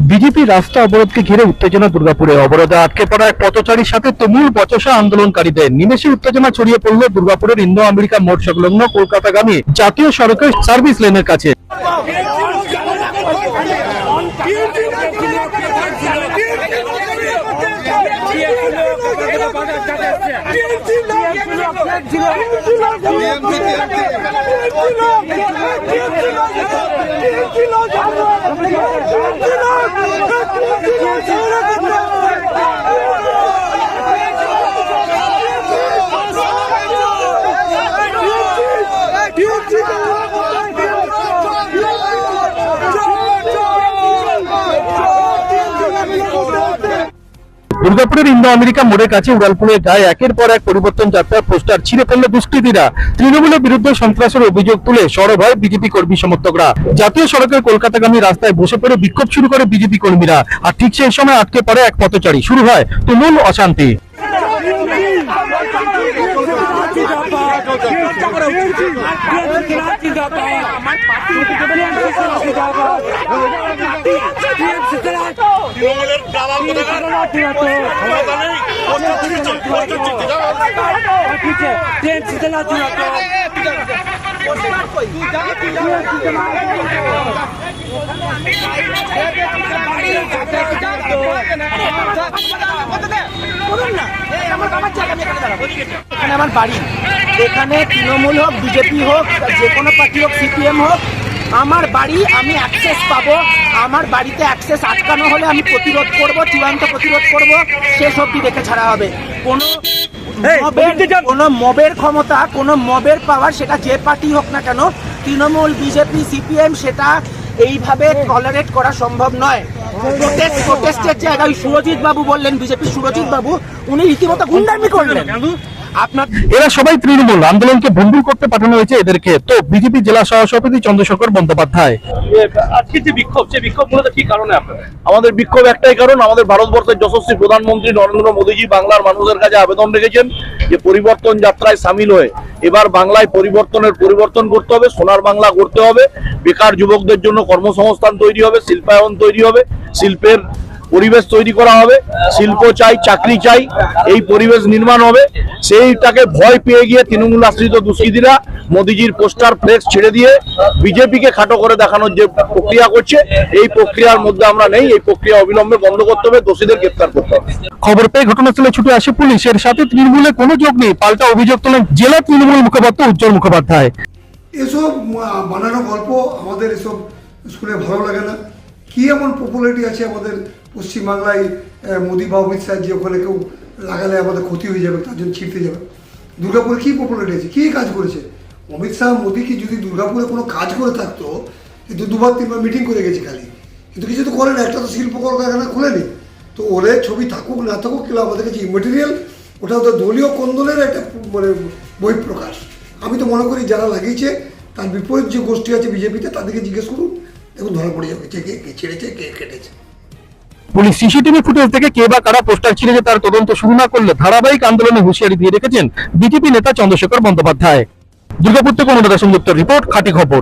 BJP রাস্তা অবরোধকে ঘিরে উত্তেজনা দুর্গাপুরে। অবরোধে আটকে পড়া এক পথচারীর সাথে তুমুল বচসা আন্দোলনকারীদের। নিমেষে উত্তেজনা ছড়িয়ে পড়ল দুর্গাপুরের ইন্দো আমেরিকা মোড় সংলগ্ন কলকাতাগামী জাতীয় সড়কের সার্ভিস লেনের কাছে। দুর্গাপুরের ইন্দো আমেরিকা মোড়ের কাছে উড়ালপুরের গায়ে একের পর এক পরিবর্তন যাত্রার পোস্টার ছিঁড়ে ফেলল দুষ্কৃতীরা। তৃণমূলের বিরুদ্ধে সন্ত্রাসের অভিযোগ তুলে সরব হয় বিজেপি কর্মী সমর্থকরা। জাতীয় সড়কের কলকাতাগামী রাস্তায় বসে পড়ে বিক্ষোভ শুরু করে বিজেপি কর্মীরা। আর ঠিক সেই সময় আটকে পড়ে এক পথচারী। শুরু হয় তুমুল অশান্তি। আমার বাড়ি এখানে, তৃণমূল হোক, বিজেপি হোক, যে কোনো পার্টি হোক, সিপিএম হোক, আমার বাড়ি, আমি অ্যাক্সেস পাবো। আমার বাড়িতে অ্যাক্সেস আটকানো হলে আমি প্রতিরোধ করব, চূড়ান্ত প্রতিরোধ করব। শেষ অবধি দেখে ছাড়া হবে। কোনো মবের ক্ষমতা, কোনো মবের পাওয়ার, সেটা যে পার্টি হোক না কেন, তৃণমূল, বিজেপি, সিপিএম, সেটা এইভাবে টলারেট করা সম্ভব নয়। প্রোটেস্টের জায়গায় সুরজিৎ বাবু বললেন, বিজেপি সুরজিৎ বাবু, উনি রীতিমতো গুন্ডামি করলেন। এরা সবাই তৃণমূল। আন্দোলনকে ভণ্ডুল করতে পাঠানো হয়েছে এদেরকে। তো বিজেপি জেলা সহসভাপতি চন্দ্রশেখর বন্দ্যোপাধ্যায়, আজকে যে বিক্ষোভ, সেই বিক্ষোভ মূলত কি কারণে আপনাদের? আমাদের বিক্ষোভ একটাই কারণ, আমাদের ভারতবর্ষের যশস্বী প্রধানমন্ত্রী নরেন্দ্র মোদীজি বাংলার মানুষের কাছে আবেদন রেখেছেন যে পরিবর্তন যাত্রায় সামিল হয়ে এবার বাংলায় পরিবর্তন করতে হবে, সোনার বাংলা করতে হবে। বেকার যুবকদের জন্য কর্মসংস্থান তৈরি হবে, শিল্পায়ন তৈরি হবে, শিল্পের পরিবেশ তৈরি করা হবে। শিল্প চাই, চাকরি চাই, এই পরিবেশ নির্মাণ হবে। সেইটাকে ভয় পেয়ে গিয়ে তৃণমূল আশ্রিত দুষ্কৃতীরা মোদিজির পোস্টার ফ্লেক্স ছেড়ে দিয়ে বিজেপিকে খাটো করে দেখানোর যে প্রক্রিয়া করছে, এই প্রক্রিয়ার মধ্যে আমরা নেই। এই প্রক্রিয়া অবিলম্বে বন্ধ করতে হবে, দোষীদের গ্রেফতার করতে হবে। খবর পেয়ে ঘটনাস্থলে ছুটে আসে পুলিশ। এর সাথে তৃণমূলের কোনো যোগ নেই, পাল্টা অভিযোগ তোলেন জেলা তৃণমূল মুখপাত্র উজ্জ্বল মুখোপাধ্যায়। এসব বানানো গল্প আমাদের এসব শুনে ভালো লাগে না। কি এমন পপুলারিটি আছে আমাদের পশ্চিমবাংলায়, মোদি বা অমিত শাহ যে ওখানে কেউ লাগালে আমাদের ক্ষতি হয়ে যাবে, তার জন্য ছিঁড়তে যাবে। দুর্গাপুরে কী পপুলারিটি আছে, কী কাজ করেছে অমিত শাহ? মোদি কি যদি দুর্গাপুরে কোনো কাজ করে থাকতো, কিন্তু দুবার তিনবার মিটিং করে গেছে খালি, কিন্তু কিছু তো করেন। একটা তো শিল্প কলকারখানা খুলেনি। তো ওরে ছবি থাকুক না থাকুক, কিন্তু আমাদের কাছে ইমেটেরিয়াল, ওটা ওদের দলীয় কোন্দলের একটা মানে বহিঃপ্রকাশ। আমি তো মনে করি যারা লাগিয়েছে তার বিপরীত যে গোষ্ঠী আছে বিজেপিতে, তাদেরকে জিজ্ঞেস করুন, দেখুন ধরা পড়ে যাবে কে কে ছেড়েছে, কে কেটেছে। পুলিশ সিসিটিভি ফুটেজ থেকে কে বা কারা পোস্টার ছিঁড়েছে তার তদন্ত শুরু না করলে ধারাবাহিক আন্দোলনে হুঁশিয়ারি দিয়ে রেখেছেন বিজেপি নেতা চন্দ্রশেখর বন্দ্যোপাধ্যায়। দুর্গাপুর থেকে অনুরাধা সংযুক্ত রিপোর্ট, খাঁটি খবর।